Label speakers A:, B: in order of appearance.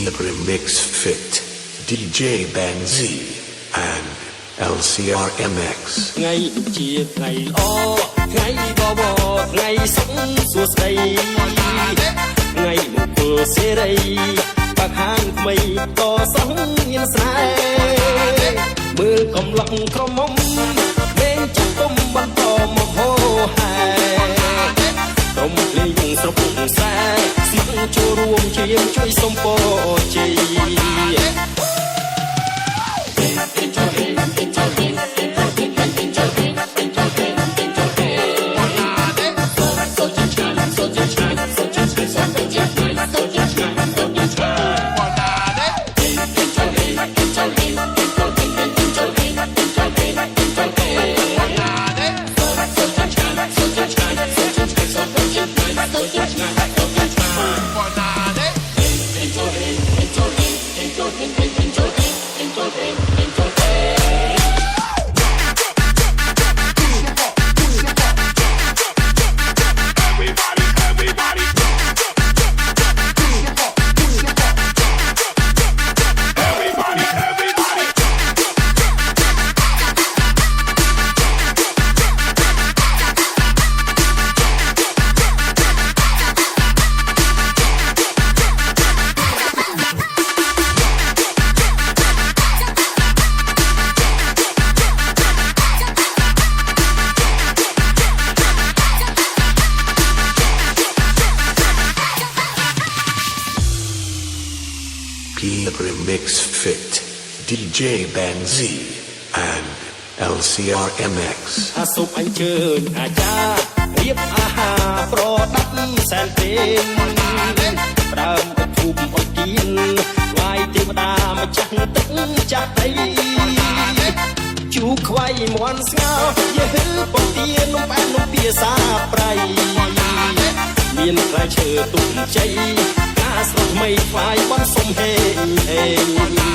A: Remix Fit DJ Bang Z and LCRMX
B: ថ្ងៃដូចជាថ្ងៃល្អថ្ងៃបបរថ្ងៃសុខសួស្ដីថ្ងៃមង្គលសេរីបាក់ហាងថ្មីក៏សោះមានស្នេហ៍មើលកំឡុងក្រមុំលេងចាក់ទុំបន្តមកហោហែក្រុមលេងស្រុកខ្សែស្មោះចូលរួមជាជួយសុំពរជ័យ
A: Remix Fit DJ Bang Z and LCRMX
B: សូមអញ្ជើញអាចារ្យរៀបអាហារប្រដាប់សែនពេនដើមបធូបអុយទៀនថ្វាយទេវតាម្ចាស់ទឹកចាស់ដីជូខ្វៃមន់ស្ងោយឺពទានំផ្អែមនំពាសាប្រៃមានផ្លែឈើទុំជ័យការស្រុកថ្មីថ្វាយបនសុំហេងហេង